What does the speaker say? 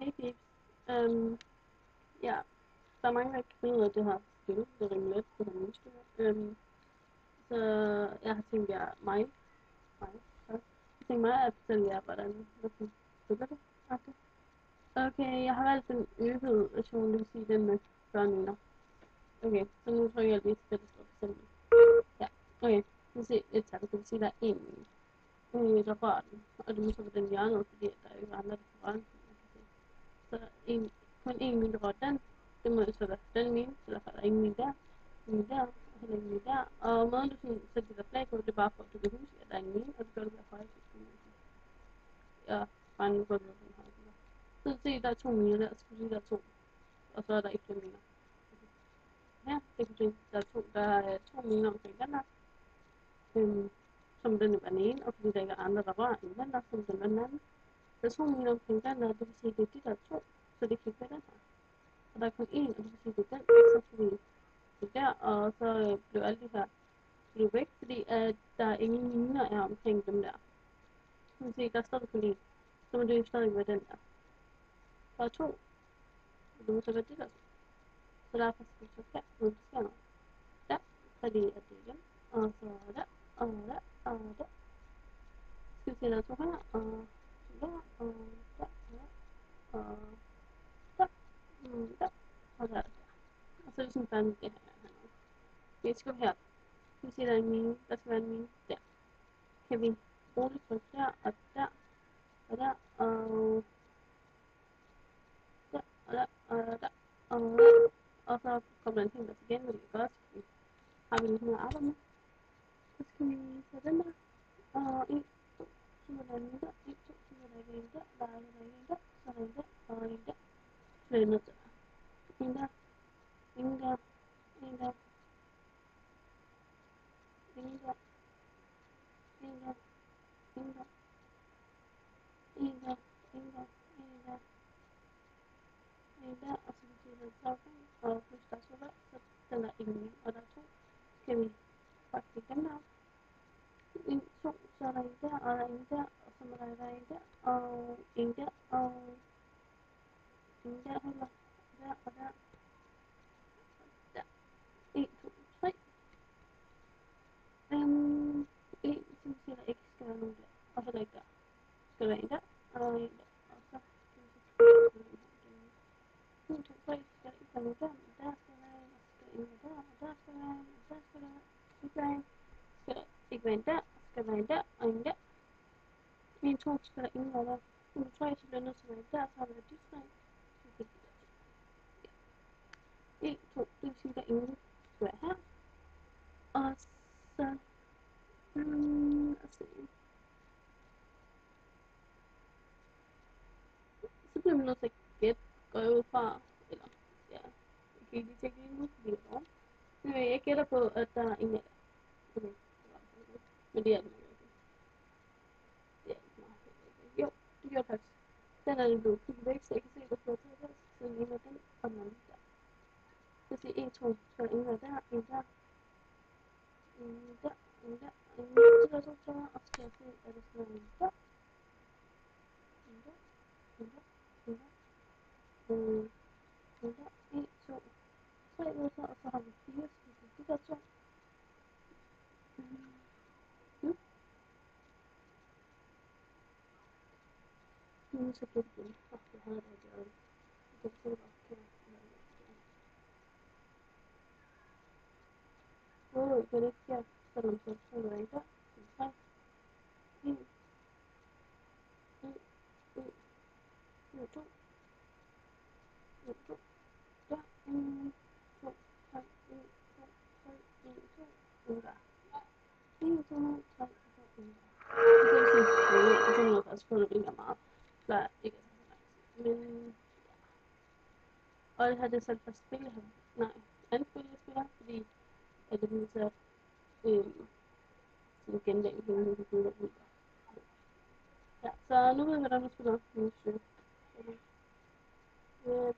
Hey babes. Ja, der er mange, der kan finde ud af det her spil. Det er rimelig let, det her menneske. Så jeg har tænkt mig at fortælle jer, hvordan man spiller det. Okay, jeg har valgt den øvede version, det vil sige den med børnene. Okay, så nu trykker jeg lige til det, der står eksempel. Ja, okay. Så se et tal, det vil sige, der er en der rører den. Og det må så være den hjørnet, fordi der er jo ikke andre, der kan røre den, som man kan se. Så kun en min, der rører den. Det må jo så være den mine, så derfor er der ingen min der. Ingen der, og heller ingen min der. Og måden du sådan sætter det der flag på, det er bare for, at du kan huske, at der er ingen mine, og det gør du ved at højre til ja, bare nu går det ved den højre. Så se, der er 2 miner der, så kan du sige, der er 2. Og så er der ikke flere miner. Her, det kan du se, der er 2 miner omkring den der. Som den er den ene, og fordi der ikke er andre, der rører end den der, som den anden. Der er 2 miner omkring den der, det vil sige, det er de der 2, så det kan ikke være den her. Og der er kun én, og det vil sige, det er den, og så kan vi det der, og så blev alle de her blive væk, fordi der er ingen miner er omkring dem der. Så kan se, der er stadig kun én. Så må det jo stadig være den der. Der er 2, og det må så være det der. Så derfor skal vi så her, hvor det sker noget. Der, fordi at det igen, og så der, og der, og der. Så skal vi se, der er 2 her, og der, og der, og der, der, og der, og så er det sådan bare det her hernede. Vi skal her. Vi siger, der er en mine, der skal være en mine der. Kan vi roligt trykke der, og der, og der, og der, og der, og der, og der. Og så kommer der en hel masse igen, hvor vi kan gøre, så har vi lidt mere at arbejde med. Så skal vi tage den der, og 1, 2, så er der en der, 1, 2, så er der ikke en der, der er ikke en der, så er der en der, og en der. Så er det nødt til en der, en der, en der, en der, en der, en der, en der, en der, en der, en der, og så betyder det toppen, og plus der er så der, så den er ingen, og der er 2. Så kan vi faktisk dem der. 1, 2, så er der en der, og der er en der, og så må der være en der, og en der, og en der heller, der og der, der. 1, 2, 3. 1, så vil sige, der ikke skal være nogen der, og så der ikke der. Skal der være en der, og en der, og så kan vi så prøve den her igen. 1, 2, 3, så skal der ikke være nogen der, men der skal være en, og så skal der en der, og der skal være en, og der skal der ikke være en. Skal der ikke være en der, og skal der være en der, og en der. 1, 2, så skal der ingen være der. 1, 2, 3, så bliver nødt til at være der, så har vi de 3. Så kan de der 2. Ja. 1, 2, det vil sige, at der ingen skal være her. Og så se. Så bliver man nødt til at gætte, går jeg ud fra, eller ja, jeg kan ikke lige tænke lige nu, fordi det er dårligt. Men jeg gætter på, at der er ingen af der. Okay, det var det så ikke. Men det er det nok ikke. Det er det meget ikke. Jo, det gjorde faktisk. Den er blevet kigget væk, så jeg kan se, at der står 3 der, så den ene er den, og den anden der. Så siger 1, 2, så er der ingen der, en der, en der, en der, en der, så der, og så skal jeg se, at der står en der, en der, en der, en der, en der, 1, 2, 3 der, og så har vi 4, så det er de der 2. Nu, nu så gætte igen. Jeg havde da gjort det. Jeg kan se, hvor forkert det er. Det er ikke forkert, selvom så er der ikke der. 3, 1, 1, 1, 1, 2, 1, 2, der, 1, 2, 3, 1, 2, 3, 1, 2, 1 der. 1, 2, 3, og så 1 der. Det vil sige, og så må jeg faktisk få det rimelig meget. Så ikke er så lang tid. Men ja. Og det her det er selv for spil, jeg har, nej, andet spil, jeg spiller, fordi at det er så sådan genlægge hele det gode ud. Ja, så nu ved jeg, hvordan man spiller. Nu skal jeg.